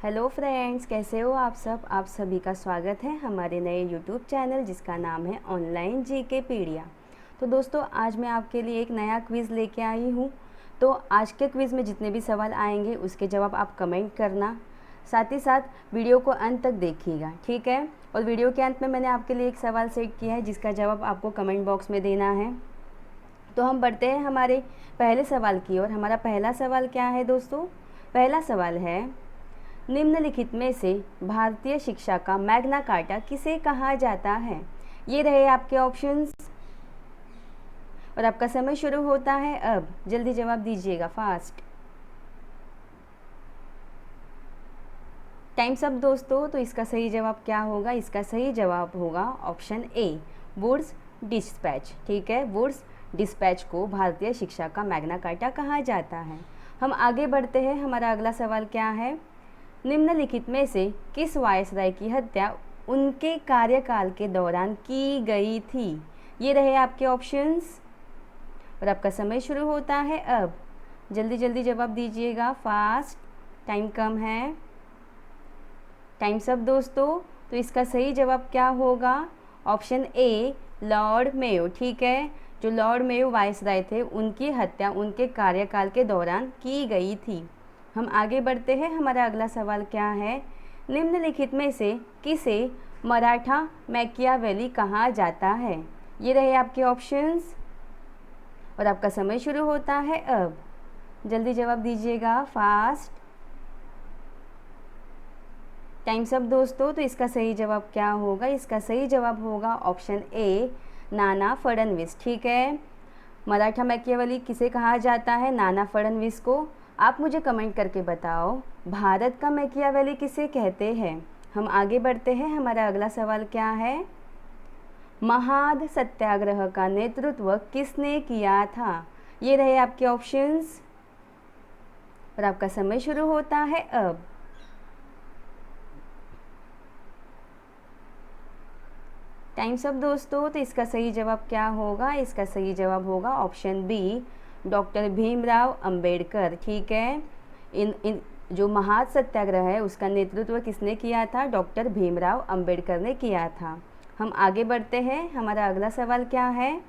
Hello friends, कैसे हो आप सब। आप सभी का स्वागत है हमारे नए यूट्यूब चैनल जिसका नाम है ऑनलाइन जीके पीडिया। तो दोस्तों, आज मैं आपके लिए एक नया क्विज़ लेके आई हूँ। तो आज के क्विज़ में जितने भी सवाल आएंगे उसके जवाब आप कमेंट करना, साथ ही साथ वीडियो को अंत तक देखिएगा, ठीक है। और वीडियो के अंत में मैंने आपके लिए एक सवाल सेट किया है जिसका जवाब आपको कमेंट बॉक्स में देना है। तो हम बढ़ते हैं हमारे पहले सवाल की ओर। हमारा पहला सवाल क्या है दोस्तों? पहला सवाल है, निम्नलिखित में से भारतीय शिक्षा का मैग्ना कार्टा किसे कहा जाता है? ये रहे आपके ऑप्शंस और आपका समय शुरू होता है अब। जल्दी जवाब दीजिएगा, फास्ट टाइम्स अप दोस्तों। तो इसका सही जवाब क्या होगा? इसका सही जवाब होगा ऑप्शन ए, वुड्स डिस्पैच। ठीक है, वुड्स डिस्पैच को भारतीय शिक्षा का मैग्ना कार्टा कहा जाता है। हम आगे बढ़ते हैं। हमारा अगला सवाल क्या है? निम्नलिखित में से किस वायसराय की हत्या उनके कार्यकाल के दौरान की गई थी? ये रहे आपके ऑप्शंस और आपका समय शुरू होता है अब। जल्दी जल्दी जवाब दीजिएगा, फास्ट, टाइम कम है। टाइम्स अप दोस्तों। तो इसका सही जवाब क्या होगा? Option A, Lord Mayo. ठीक है, जो लॉर्ड मेयो वायसराय थे उनकी हत्या उनके कार्यकाल के दौरान की गई थी। हम आगे बढ़ते हैं। हमारा अगला सवाल क्या है? निम्नलिखित में से किसे मराठा मैकियावेली कहा जाता है? ये रहे आपके ऑप्शंस और आपका समय शुरू होता है अब। जल्दी जवाब दीजिएगा, फास्ट, टाइम्स अप दोस्तों। तो इसका सही जवाब क्या होगा? इसका सही जवाब होगा ऑप्शन ए, नाना फडणवीस। ठीक है, मराठा मैकियावेली किसे कहा जाता है? नाना फडणवीस को। आप मुझे कमेंट करके बताओ, भारत का मैकियावेली किसे कहते हैं? हम आगे बढ़ते हैं। हमारा अगला सवाल क्या है? महाद सत्याग्रह का नेतृत्व किसने किया था? ये रहे आपके ऑप्शंस और आपका समय शुरू होता है अब। टाइम्स अप दोस्तों। तो इसका सही जवाब क्या होगा? इसका सही जवाब होगा option B, doctor Bhimrao Ambedkar. ठीक है, इन जो महाद सत्याग्रह है उसका नेतृत्व किसने किया था? डॉक्टर भीमराव अंबेडकर ने किया था। हम आगे बढ़ते हैं। हमारा अगला सवाल क्या है?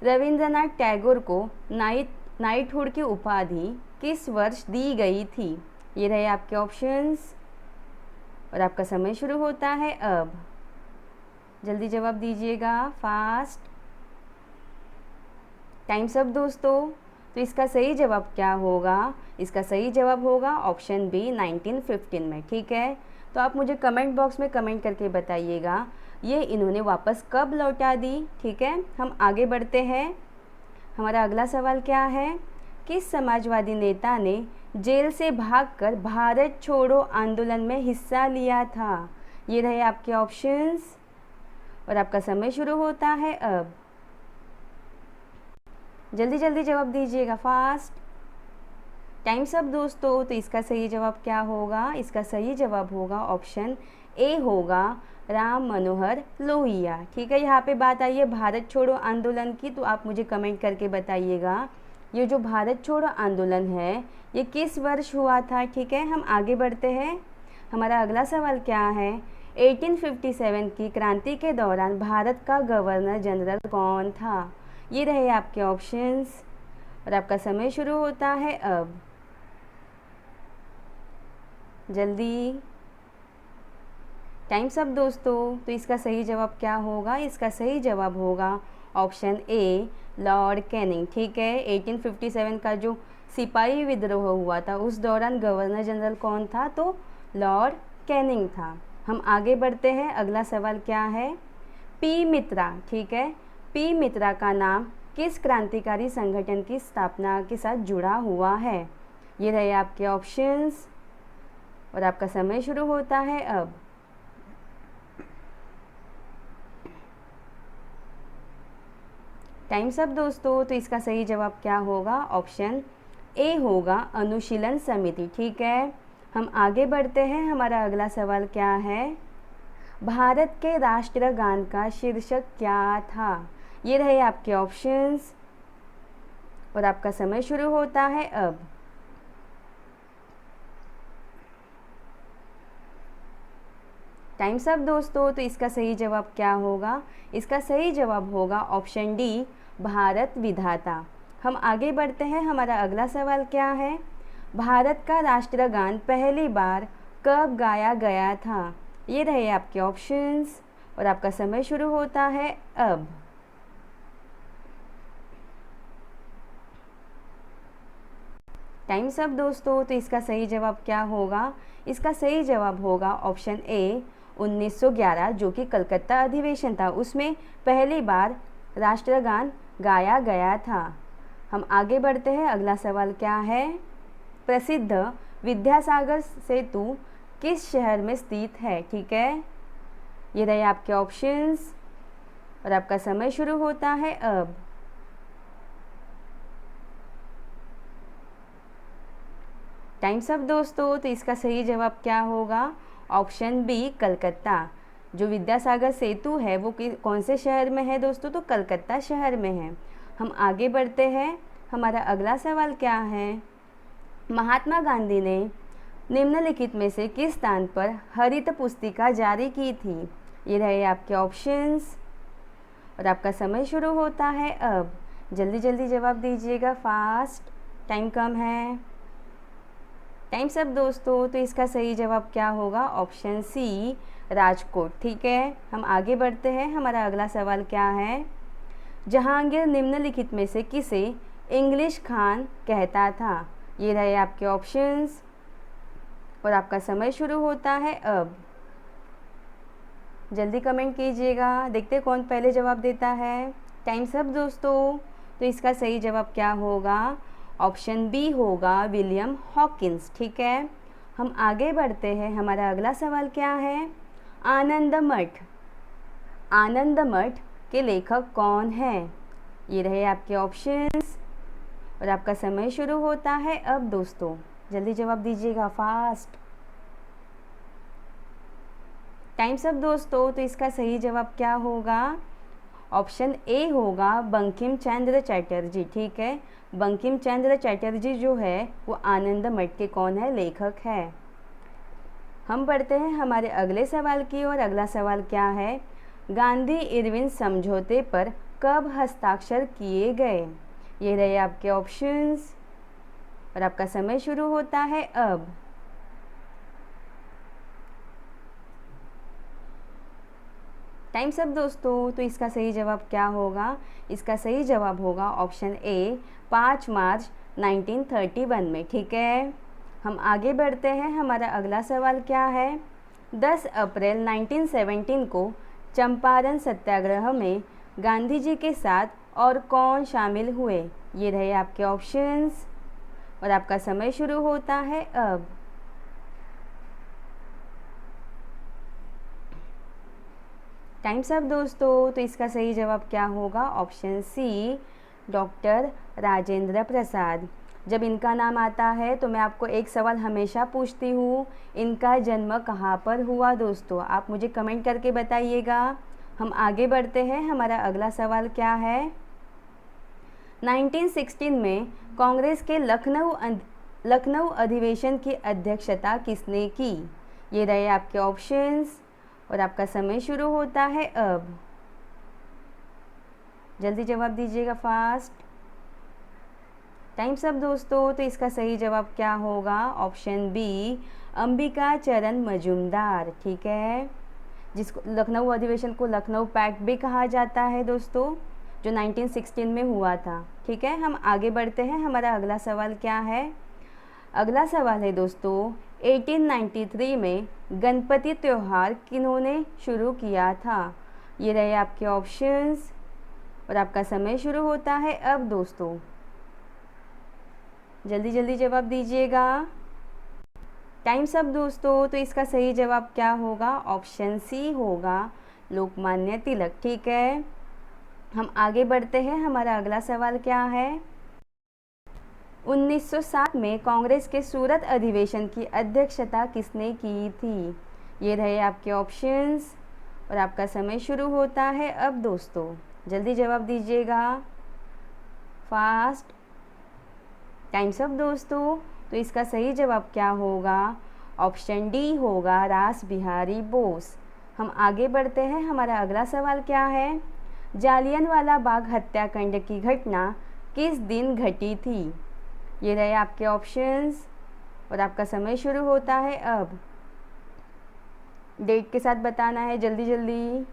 रविंद्रनाथ टैगोर को नाइटहुड की उपाधि किस वर्ष दी गई थी? ये रहे आपके ऑप्शंस और आपका समय शुरू होता है अब। जल्दी जवाब दीजिएगा, फास्ट, टाइम्स अप दोस्तों। तो इसका सही जवाब क्या होगा? इसका सही जवाब होगा ऑप्शन बी, 1915 में। ठीक है, तो आप मुझे कमेंट बॉक्स में कमेंट करके बताइएगा ये इन्होंने वापस कब लौटा दी। ठीक है, हम आगे बढ़ते हैं। हमारा अगला सवाल क्या है? किस समाजवादी नेता ने जेल से भागकर भारत छोड़ो आंदोलन में हिस्सा लिया था? ये रहे आपके ऑप्शंस और आपका समय शुरू होता है अब। जल्दी जल्दी जवाब दीजिएगा, फास्ट, टाइम्स अप दोस्तों। तो इसका सही जवाब क्या होगा? इसका सही जवाब होगा ऑप्शन ए होगा, राम मनोहर लोहिया। ठीक है, यहाँ पे बात आई है भारत छोड़ो आंदोलन की, तो आप मुझे कमेंट करके बताइएगा ये जो भारत छोड़ो आंदोलन है ये किस वर्ष हुआ था। ठीक है, हम आगे बढ़ते हैं। हमारा अगला सवाल क्या है? 1857 की क्रांति के दौरान भारत का गवर्नर जनरल कौन था? ये रहे आपके ऑप्शंस और आपका समय शुरू होता है अब। जल्दी, टाइम्स अप दोस्तों। तो इसका सही जवाब क्या होगा? इसका सही जवाब होगा ऑप्शन ए, लॉर्ड कैनिंग। ठीक है, 1857 का जो सिपाही विद्रोह हुआ था उस दौरान गवर्नर जनरल कौन था? तो लॉर्ड कैनिंग था। हम आगे बढ़ते हैं। अगला सवाल क्या है? पी मित्रा। ठीक है, पी मित्रा का नाम किस क्रांतिकारी संगठन की स्थापना के साथ जुड़ा हुआ है? ये रहे आपके ऑप्शंस और आपका समय शुरू होता है अब। टाइम्स अप दोस्तों। तो इसका सही जवाब क्या होगा? ऑप्शन ए होगा, अनुशीलन समिति। ठीक है, हम आगे बढ़ते हैं। हमारा अगला सवाल क्या है? भारत के राष्ट्रगान का शीर्षक क्या था? ये रहे आपके ऑप्शंस और आपका समय शुरू होता है अब। टाइम्स अप दोस्तों। तो इसका सही जवाब क्या होगा? इसका सही जवाब होगा ऑप्शन डी, भारत विधाता। हम आगे बढ़ते हैं। हमारा अगला सवाल क्या है? भारत का राष्ट्रगान पहली बार कब गाया गया था? ये रहे आपके ऑप्शंस और आपका समय शुरू होता है अब। टाइम्स अप दोस्तों। तो इसका सही जवाब क्या होगा? इसका सही जवाब होगा ऑप्शन ए, 1911, जो कि कलकत्ता अधिवेशन था, उसमें पहली बार राष्ट्रगान गाया गया था। हम आगे बढ़ते हैं। अगला सवाल क्या है? प्रसिद्ध विद्यासागर सेतु किस शहर में स्थित है? ठीक है, ये रहे आपके ऑप्शंस और आपका समय शुरू होता है अब। टाइम्स अप दोस्तों। तो इसका सही जवाब क्या होगा? Option B, Calcutta. जो विद्यासागर सेतु है वो कौन से शहर में है दोस्तों? तो कलकत्ता शहर में है। हम आगे बढ़ते हैं। हमारा अगला सवाल क्या है? महात्मा गांधी ने निम्नलिखित में से किस स्थान पर हरित पुस्तिका जारी की थी? ये रहे आपके ऑप्शंस और आपका समय शुरू होता है अब। जल्दी जल्दी जवाब दीजिएगा, फास्ट, टाइम कम है। टाइम्स अप दोस्तों। तो इसका सही जवाब क्या होगा? Option C, Rajkot. ठीक है, हम आगे बढ़ते हैं। हमारा अगला सवाल क्या है? जहांगीर निम्नलिखित में से किसे इंग्लिश खान कहता था? ये रहे आपके ऑप्शंस और आपका समय शुरू होता है अब। जल्दी कमेंट कीजिएगा, देखते कौन पहले जवाब देता है। टाइम्स अप दोस्तों। तो इसका सही जवाब क्या होगा? ऑप्शन बी होगा, विलियम हॉकिंस। ठीक है, हम आगे बढ़ते हैं। हमारा अगला सवाल क्या है? आनंद मठ। आनंद मठ के लेखक कौन हैं? ये रहे आपके ऑप्शंस और आपका समय शुरू होता है अब दोस्तों। जल्दी जवाब दीजिएगा, फास्ट। टाइम्स अप दोस्तों। तो इसका सही जवाब क्या होगा? ऑप्शन ए होगा, बंकिम चंद्र चटर्जी। ठीक है, बंकिम चंद्र चटर्जी जो है वो आनंद मठ के कौन है? लेखक है। हम बढ़ते हैं हमारे अगले सवाल की ओर। अगला सवाल क्या है? गांधी इरविन समझौते पर कब हस्ताक्षर किए गए? ये रहे आपके ऑप्शंस और आपका समय शुरू होता है अब। टाइम्स अप दोस्तों। तो इसका सही जवाब क्या होगा? इसका सही जवाब होगा ऑप्शन ए, 5 मार्च 1931 में। ठीक है, हम आगे बढ़ते हैं। हमारा अगला सवाल क्या है? 10 अप्रैल 1917 को चंपारण सत्याग्रह में गांधी जी के साथ और कौन शामिल हुए? ये रहे आपके ऑप्शंस और आपका समय शुरू होता है अब। टाइम्स अप दोस्तों। तो इसका सही जवाब क्या होगा? ऑप्शन सी, डॉक्टर राजेंद्र प्रसाद। जब इनका नाम आता है तो मैं आपको एक सवाल हमेशा पूछती हूँ, इनका जन्म कहाँ पर हुआ दोस्तों? आप मुझे कमेंट करके बताइएगा। हम आगे बढ़ते हैं। हमारा अगला सवाल क्या है? 1916 में कांग्रेस के लखनऊ अधिवेशन की अध्यक्षता किसने की? ये रहे आपके ऑप्शंस और आपका समय शुरू होता है अब। जल्दी जवाब दीजिएगा, फास्ट। टाइम्स अप दोस्तों। तो इसका सही जवाब क्या होगा? ऑप्शन बी, अंबिका चरण मजूमदार। ठीक है, जिसको लखनऊ अधिवेशन को लखनऊ पैक्ट भी कहा जाता है दोस्तों, जो 1916 में हुआ था। ठीक है, हम आगे बढ़ते हैं। हमारा अगला सवाल क्या है? अगला सवाल है दोस्तों, 1893 में गणपति त्यौहार किन्होंने शुरू किया था? ये रहे आपके ऑप्शंस और आपका समय शुरू होता है अब दोस्तों। जल्दी जल्दी जवाब दीजिएगा। टाइम्स अप दोस्तों। तो इसका सही जवाब क्या होगा? ऑप्शन सी होगा, लोकमान्य तिलक। ठीक है, हम आगे बढ़ते हैं। हमारा अगला सवाल क्या है? 1907 में कांग्रेस के सूरत अधिवेशन की अध्यक्षता किसने की थी? ये रहे आपके ऑप्शंस और आपका समय शुरू होता है अब दोस्तों। जल्दी जवाब दीजिएगा, फास्ट। टाइम्स अप दोस्तों। तो इसका सही जवाब क्या होगा? ऑप्शन डी होगा, रास बिहारी बोस। हम आगे बढ़ते हैं। हमारा अगला सवाल क्या है? जालियनवाला बाग हत्याकांड की घटना किस दिन घटी थी? ये रहे आपके ऑप्शंस और आपका समय शुरू होता है अब। डेट के साथ बताना है जल्दी जल्दी।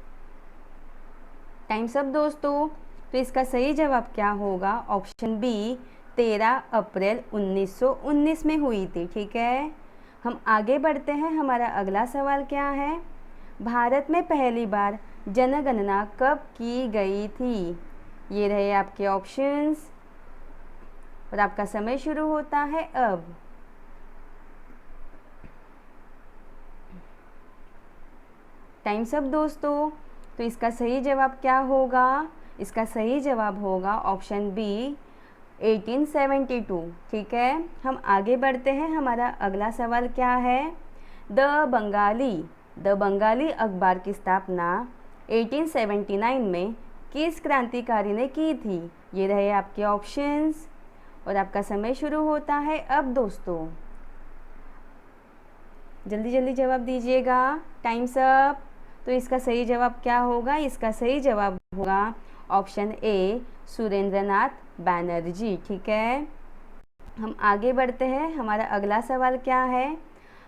टाइम्स अप दोस्तों। तो इसका सही जवाब क्या होगा? ऑप्शन बी 13 अप्रैल 1919 में हुई थी। ठीक है, हम आगे बढ़ते हैं। हमारा अगला सवाल क्या है? भारत में पहली बार जनगणना कब की गई थी? ये रहे आपके ऑप्शंस और आपका समय शुरू होता है अब। टाइम्स अप दोस्तों। तो इसका सही जवाब क्या होगा? इसका सही जवाब होगा ऑप्शन बी 1872। ठीक है, हम आगे बढ़ते हैं। हमारा अगला सवाल क्या है? द बंगाली अखबार की स्थापना 1879 में किस क्रांतिकारी ने की थी? ये रहे आपके ऑप्शंस और आपका समय शुरू होता है अब दोस्तों। जल्दी जल्दी जवाब दीजिएगा। Times up. तो इसका सही जवाब क्या होगा? इसका सही जवाब होगा ऑप्शन ए सुरेंद्रनाथ बैनर्जी। ठीक है, हम आगे बढ़ते हैं। हमारा अगला सवाल क्या है?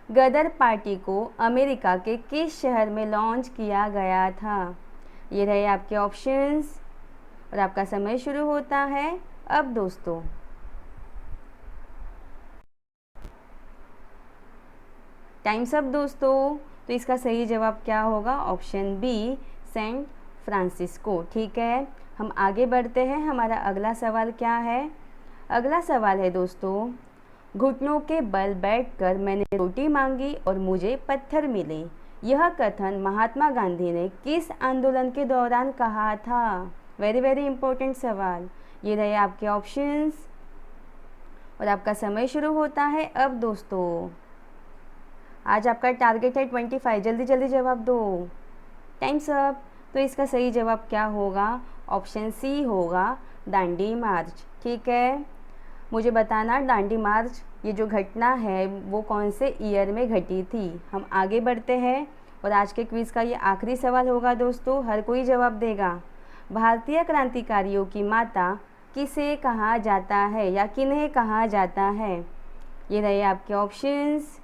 गदर पार्टी को अमेरिका के किस शहर में लॉन्च किया गया था? ये रहे आपके ऑप्शंस और आपका समय शुरू होता है अब दोस्तों। टाइम्स अप दोस्तों। तो इसका सही जवाब क्या होगा? Option be sent Francisco. ठीक है, हम आगे बढ़ते हैं। हमारा अगला सवाल क्या है? अगला सवाल है दोस्तों, घुटनों के बल बैठकर मैंने रोटी मांगी और मुझे पत्थर मिले। यह कथन महात्मा गांधी ने किस आंदोलन के दौरान कहा था? वेरी वेरी इंपॉर्टेंट सवाल। ये रहे आपके ऑप्शंस और आपका समय शुरू होता है अब दोस्तों। आज आपका टारगेट है 25। जल्दी जल्दी जवाब दो। Times up. तो इसका सही जवाब क्या होगा? ऑप्शन सी होगा दांडी मार्च। ठीक है, मुझे बताना दांडी मार्च ये जो घटना है वो कौन से ईयर में घटी थी। हम आगे बढ़ते हैं और आज के क्विज़ का ये आखिरी सवाल होगा दोस्तों, हर कोई जवाब देगा। भारतीय क्रांतिकारियों की माता किसे कहा जाता है या किन्हें कहा जाता है? ये रहे आपके ऑप्शंस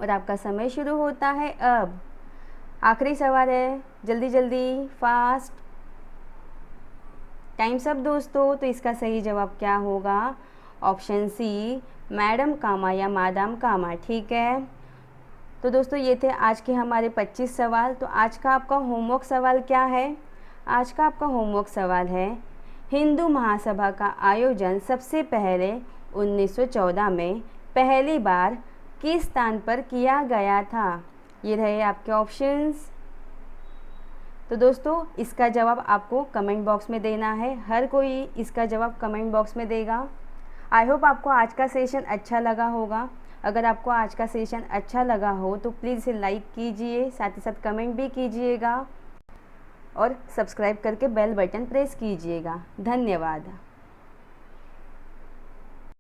और आपका समय शुरू होता है अब। आखिरी सवाल है, जल्दी जल्दी फास्ट। टाइम्स अप दोस्तों। तो इसका सही जवाब क्या होगा? ऑप्शन सी मैडम कामा या मादाम कामा। ठीक है, तो दोस्तों ये थे आज के हमारे 25 सवाल। तो आज का आपका होमवर्क सवाल क्या है? आज का आपका होमवर्क सवाल है, हिंदू महासभा का आयोजन सबसे पहले 1914 में पहली बार किस स्थान पर किया गया था? ये रहे आपके ऑप्शंस। तो दोस्तों इसका जवाब आपको कमेंट बॉक्स में देना है, हर कोई इसका जवाब कमेंट बॉक्स में देगा। आई होप आपको आज का सेशन अच्छा लगा होगा। अगर आपको आज का सेशन अच्छा लगा हो तो प्लीज़ इसे लाइक कीजिए, साथ ही साथ कमेंट भी कीजिएगा और सब्सक्राइब करके बेल बटन प्रेस कीजिएगा। धन्यवाद।